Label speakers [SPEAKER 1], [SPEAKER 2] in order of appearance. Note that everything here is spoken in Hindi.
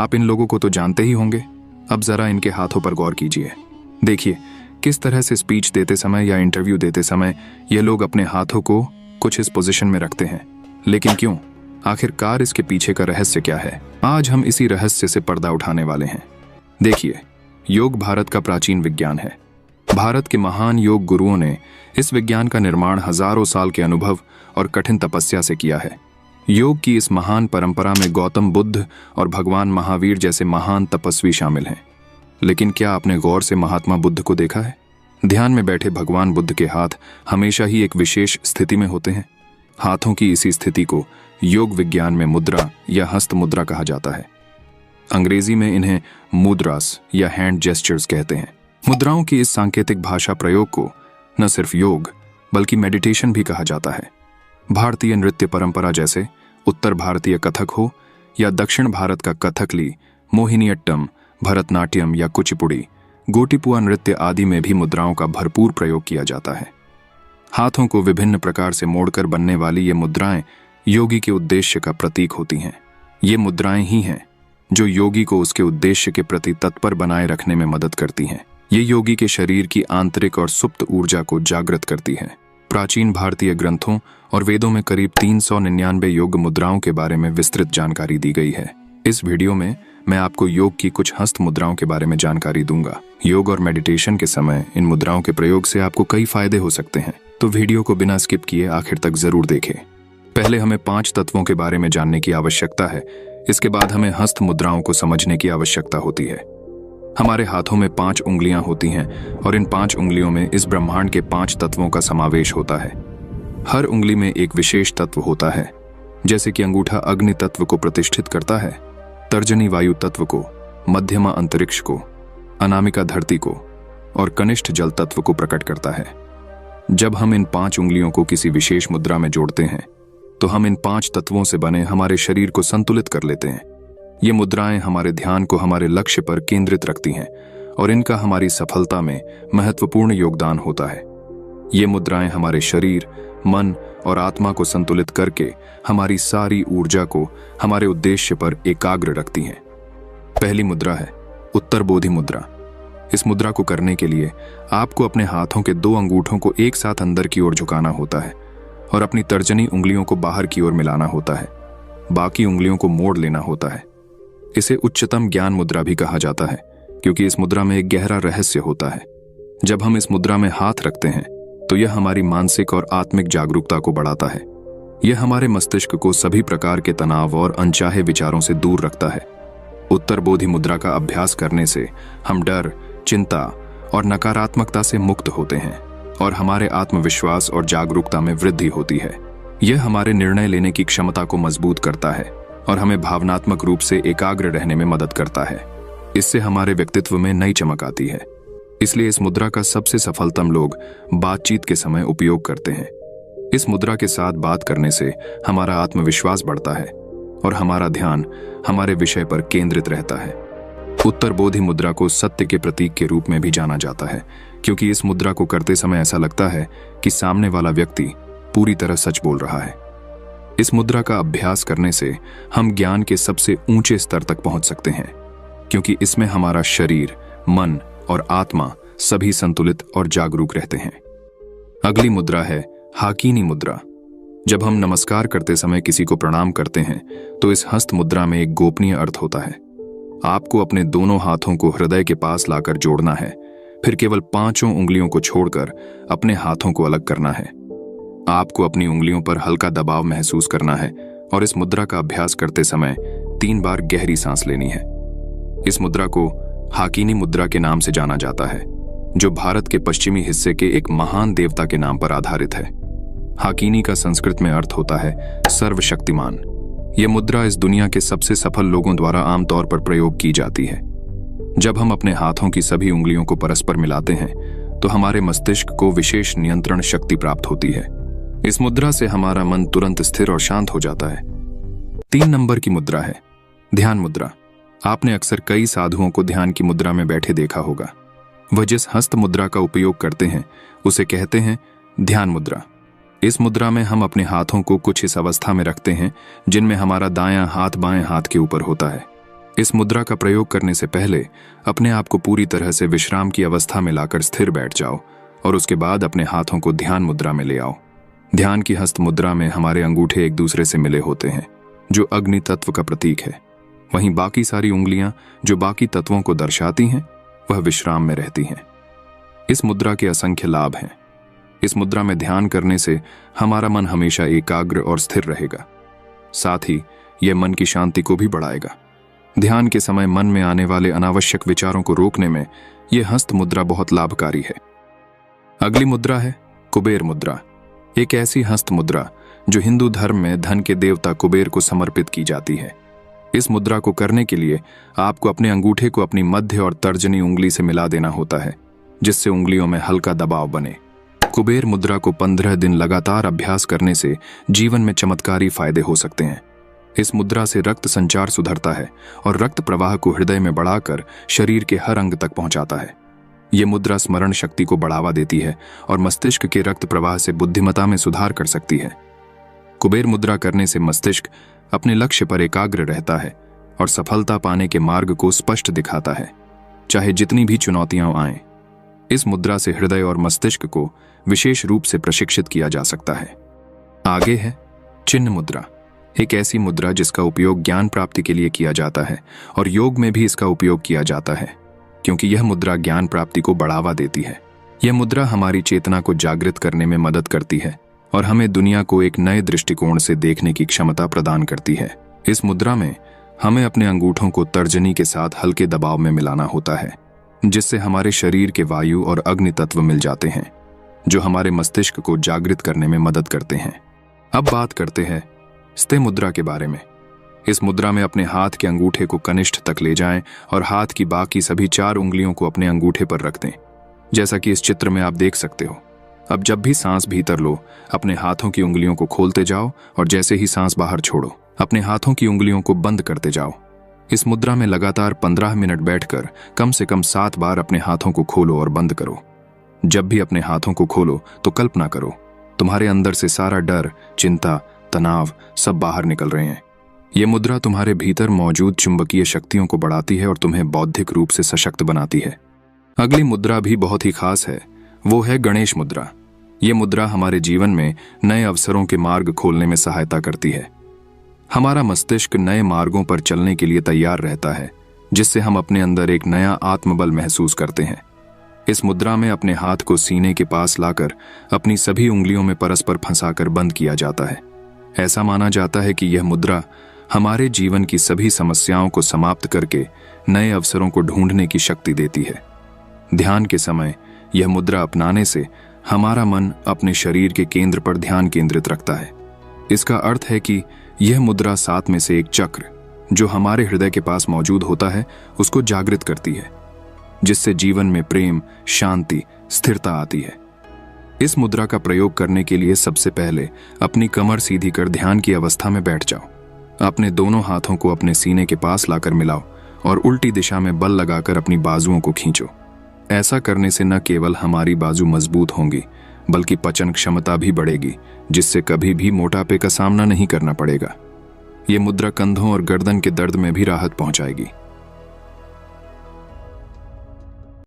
[SPEAKER 1] आप इन लोगों को तो जानते ही होंगे, अब जरा इनके हाथों पर गौर कीजिए। देखिए किस तरह से स्पीच देते समय या इंटरव्यू देते समय ये लोग अपने हाथों को कुछ इस पोजीशन में रखते हैं। लेकिन क्यों? आखिरकार इसके पीछे का रहस्य क्या है? आज हम इसी रहस्य से पर्दा उठाने वाले हैं। देखिए, योग भारत का प्राचीन विज्ञान है। भारत के महान योग गुरुओं ने इस विज्ञान का निर्माण हजारों साल के अनुभव और कठिन तपस्या से किया है। योग की इस महान परंपरा में गौतम बुद्ध और भगवान महावीर जैसे महान तपस्वी शामिल हैं। लेकिन क्या आपने गौर से महात्मा बुद्ध को देखा है? ध्यान में बैठे भगवान बुद्ध के हाथ हमेशा ही एक विशेष स्थिति में होते हैं। हाथों की इसी स्थिति को योग विज्ञान में मुद्रा या हस्त मुद्रा कहा जाता है। अंग्रेजी में इन्हें मुद्रास या हैंड जेस्चर्स कहते हैं। मुद्राओं की इस सांकेतिक भाषा प्रयोग को न सिर्फ योग बल्कि मेडिटेशन भी कहा जाता है। भारतीय नृत्य परंपरा जैसे उत्तर भारतीय कथक हो या दक्षिण भारत का कथकली, मोहिनीअट्टम, भरतनाट्यम या कुचिपुड़ी, गोटिपुआ नृत्य आदि में भी मुद्राओं का भरपूर प्रयोग किया जाता है। हाथों को विभिन्न प्रकार से मोड़कर बनने वाली ये मुद्राएं योगी के उद्देश्य का प्रतीक होती हैं। ये मुद्राएं ही हैं जो योगी को उसके उद्देश्य के प्रति तत्पर बनाए रखने में मदद करती हैं। ये योगी के शरीर की आंतरिक और सुप्त ऊर्जा को जागृत करती है। प्राचीन भारतीय ग्रंथों और वेदों में करीब 399 योग मुद्राओं के बारे में विस्तृत जानकारी दी गई है। इस वीडियो में मैं आपको योग की कुछ हस्त मुद्राओं के बारे में जानकारी दूंगा। योग और मेडिटेशन के समय इन मुद्राओं के प्रयोग से आपको कई फायदे हो सकते हैं, तो वीडियो को बिना स्किप किए आखिर तक जरूर देखें। पहले हमें 5 तत्वों के बारे में जानने की आवश्यकता है। इसके बाद हमें हस्त मुद्राओं को समझने की आवश्यकता होती है। हमारे हाथों में 5 उंगलियां होती हैं और इन 5 उंगलियों में इस ब्रह्मांड के 5 तत्वों का समावेश होता है। हर उंगली में एक विशेष तत्व होता है। जैसे कि अंगूठा अग्नि तत्व को प्रतिष्ठित करता है, तर्जनी वायु तत्व को, मध्यमा अंतरिक्ष को, अनामिका धरती को और कनिष्ठ जल तत्व को प्रकट करता है। जब हम इन 5 उंगलियों को किसी विशेष मुद्रा में जोड़ते हैं तो हम इन 5 तत्वों से बने हमारे शरीर को संतुलित कर लेते हैं। ये मुद्राएं हमारे ध्यान को हमारे लक्ष्य पर केंद्रित रखती हैं और इनका हमारी सफलता में महत्वपूर्ण योगदान होता है। ये मुद्राएं हमारे शरीर, मन और आत्मा को संतुलित करके हमारी सारी ऊर्जा को हमारे उद्देश्य पर एकाग्र रखती हैं। पहली मुद्रा है उत्तर बोधि मुद्रा। इस मुद्रा को करने के लिए आपको अपने हाथों के 2 अंगूठों को एक साथ अंदर की ओर झुकाना होता है और अपनी तर्जनी उंगलियों को बाहर की ओर मिलाना होता है। बाकी उंगलियों को मोड़ लेना होता है। इसे उच्चतम ज्ञान मुद्रा भी कहा जाता है क्योंकि इस मुद्रा में एक गहरा रहस्य होता है। जब हम इस मुद्रा में हाथ रखते हैं तो यह हमारी मानसिक और आत्मिक जागरूकता को बढ़ाता है। यह हमारे मस्तिष्क को सभी प्रकार के तनाव और अनचाहे विचारों से दूर रखता है। उत्तर बोधि मुद्रा का अभ्यास करने से हम डर, चिंता और नकारात्मकता से मुक्त होते हैं और हमारे आत्मविश्वास और जागरूकता में वृद्धि होती है। यह हमारे निर्णय लेने की क्षमता को मजबूत करता है और हमें भावनात्मक रूप से एकाग्र रहने में मदद करता है। इससे हमारे व्यक्तित्व में नई चमक आती है। इसलिए इस मुद्रा का सबसे सफलतम लोग बातचीत के समय उपयोग करते हैं। इस मुद्रा के साथ बात करने से हमारा आत्मविश्वास बढ़ता है और हमारा ध्यान हमारे विषय पर केंद्रित रहता है। उत्तर बोधि मुद्रा को सत्य के प्रतीक के रूप में भी जाना जाता है क्योंकि इस मुद्रा को करते समय ऐसा लगता है कि सामने वाला व्यक्ति पूरी तरह सच बोल रहा है। इस मुद्रा का अभ्यास करने से हम ज्ञान के सबसे ऊंचे स्तर तक पहुंच सकते हैं क्योंकि इसमें हमारा शरीर, मन और आत्मा सभी संतुलित और जागरूक रहते हैं। अगली मुद्रा है हाकीनी मुद्रा। जब हम नमस्कार करते समय किसी को प्रणाम करते हैं तो इस हस्त मुद्रा में एक गोपनीय अर्थ होता है। आपको अपने दोनों हाथों को हृदय के पास लाकर जोड़ना है, फिर केवल 5 उंगलियों को छोड़कर अपने हाथों को अलग करना है। आपको अपनी उंगलियों पर हल्का दबाव महसूस करना है और इस मुद्रा का अभ्यास करते समय 3 बार गहरी सांस लेनी है। इस मुद्रा को हाकीनी मुद्रा के नाम से जाना जाता है जो भारत के पश्चिमी हिस्से के एक महान देवता के नाम पर आधारित है। हाकीनी का संस्कृत में अर्थ होता है सर्वशक्तिमान। यह मुद्रा इस दुनिया के सबसे सफल लोगों द्वारा आमतौर पर प्रयोग की जाती है। जब हम अपने हाथों की सभी उंगलियों को परस्पर मिलाते हैं तो हमारे मस्तिष्क को विशेष नियंत्रण शक्ति प्राप्त होती है। इस मुद्रा से हमारा मन तुरंत स्थिर और शांत हो जाता है। 3 नंबर की मुद्रा है ध्यान मुद्रा। आपने अक्सर कई साधुओं को ध्यान की मुद्रा में बैठे देखा होगा। वह जिस हस्त मुद्रा का उपयोग करते हैं उसे कहते हैं ध्यान मुद्रा। इस मुद्रा में हम अपने हाथों को कुछ इस अवस्था में रखते हैं जिनमें हमारा दायां हाथ बाएं हाथ के ऊपर होता है। इस मुद्रा का प्रयोग करने से पहले अपने आप को पूरी तरह से विश्राम की अवस्था में लाकर स्थिर बैठ जाओ और उसके बाद अपने हाथों को ध्यान मुद्रा में ले आओ। ध्यान की हस्त मुद्रा में हमारे अंगूठे एक दूसरे से मिले होते हैं, जो अग्नि तत्व का प्रतीक है। वहीं बाकी सारी उंगलियां जो बाकी तत्वों को दर्शाती हैं, वह विश्राम में रहती हैं। इस मुद्रा के असंख्य लाभ हैं। इस मुद्रा में ध्यान करने से हमारा मन हमेशा एकाग्र और स्थिर रहेगा। साथ ही यह मन की शांति को भी बढ़ाएगा। ध्यान के समय मन में आने वाले अनावश्यक विचारों को रोकने में यह हस्त मुद्रा बहुत लाभकारी है। अगली मुद्रा है कुबेर मुद्रा। एक ऐसी हस्त मुद्रा जो हिंदू धर्म में धन के देवता कुबेर को समर्पित की जाती है। इस मुद्रा को करने के लिए आपको अपने अंगूठे को अपनी मध्य और तर्जनी उंगली से मिला देना होता है, जिससे उंगलियों में हल्का दबाव बने। कुबेर मुद्रा को 15 दिन लगातार अभ्यास करने से जीवन में चमत्कारी फायदे हो सकते हैं। इस मुद्रा से रक्त संचार सुधरता है और रक्त प्रवाह को हृदय में बढ़ाकर शरीर के हर अंग तक पहुंचाता है। यह मुद्रा स्मरण शक्ति को बढ़ावा देती है और मस्तिष्क के रक्त प्रवाह से बुद्धिमत्ता में सुधार कर सकती है। कुबेर मुद्रा करने से मस्तिष्क अपने लक्ष्य पर एकाग्र रहता है और सफलता पाने के मार्ग को स्पष्ट दिखाता है, चाहे जितनी भी चुनौतियां आएं। इस मुद्रा से हृदय और मस्तिष्क को विशेष रूप से प्रशिक्षित किया जा सकता है। आगे है चिन्ह मुद्रा। एक ऐसी मुद्रा जिसका उपयोग ज्ञान प्राप्ति के लिए किया जाता है और योग में भी इसका उपयोग किया जाता है, क्योंकि यह मुद्रा ज्ञान प्राप्ति को बढ़ावा देती है। यह मुद्रा हमारी चेतना को जागृत करने में मदद करती है और हमें दुनिया को एक नए दृष्टिकोण से देखने की क्षमता प्रदान करती है। इस मुद्रा में हमें अपने अंगूठों को तर्जनी के साथ हल्के दबाव में मिलाना होता है, जिससे हमारे शरीर के वायु और अग्नि तत्व मिल जाते हैं, जो हमारे मस्तिष्क को जागृत करने में मदद करते हैं। अब बात करते हैं स्थे मुद्रा के बारे में। इस मुद्रा में अपने हाथ के अंगूठे को कनिष्ठ तक ले जाएं और हाथ की बाकी सभी 4 उंगलियों को अपने अंगूठे पर रख दें, जैसा कि इस चित्र में आप देख सकते हो। अब जब भी सांस भीतर लो, अपने हाथों की उंगलियों को खोलते जाओ और जैसे ही सांस बाहर छोड़ो, अपने हाथों की उंगलियों को बंद करते जाओ। इस मुद्रा में लगातार 15 मिनट बैठकर कम से कम 7 बार अपने हाथों को खोलो और बंद करो। जब भी अपने हाथों को खोलो तो कल्पना करो तुम्हारे अंदर से सारा डर, चिंता, तनाव सब बाहर निकल रहे हैं। यह मुद्रा तुम्हारे भीतर मौजूद चुंबकीय शक्तियों को बढ़ाती है और तुम्हें बौद्धिक रूप से सशक्त बनाती है। अगली मुद्रा भी बहुत ही खास है, वो है गणेश मुद्रा। यह मुद्रा हमारे जीवन में नए अवसरों के मार्ग खोलने में सहायता करती है। हमारा मस्तिष्क नए मार्गों पर चलने के लिए तैयार रहता है, जिससे हम अपने अंदर एक नया आत्मबल महसूस करते हैं। इस मुद्रा में अपने हाथ को सीने के पास लाकर अपनी सभी उंगलियों में परस्पर फंसाकर बंद किया जाता है। ऐसा माना जाता है कि यह मुद्रा हमारे जीवन की सभी समस्याओं को समाप्त करके नए अवसरों को ढूंढने की शक्ति देती है। ध्यान के समय यह मुद्रा अपनाने से हमारा मन अपने शरीर के केंद्र पर ध्यान केंद्रित रखता है। इसका अर्थ है कि यह मुद्रा 7 में से एक चक्र जो हमारे हृदय के पास मौजूद होता है, उसको जागृत करती है, जिससे जीवन में प्रेम, शांति, स्थिरता आती है। इस मुद्रा का प्रयोग करने के लिए सबसे पहले अपनी कमर सीधी कर ध्यान की अवस्था में बैठ जाओ। अपने दोनों हाथों को अपने सीने के पास लाकर मिलाओ और उल्टी दिशा में बल लगाकर अपनी बाजुओं को खींचो। ऐसा करने से न केवल हमारी बाजू मजबूत होंगी, बल्कि पचन क्षमता भी बढ़ेगी, जिससे कभी भी मोटापे का सामना नहीं करना पड़ेगा। ये मुद्रा कंधों और गर्दन के दर्द में भी राहत पहुंचाएगी।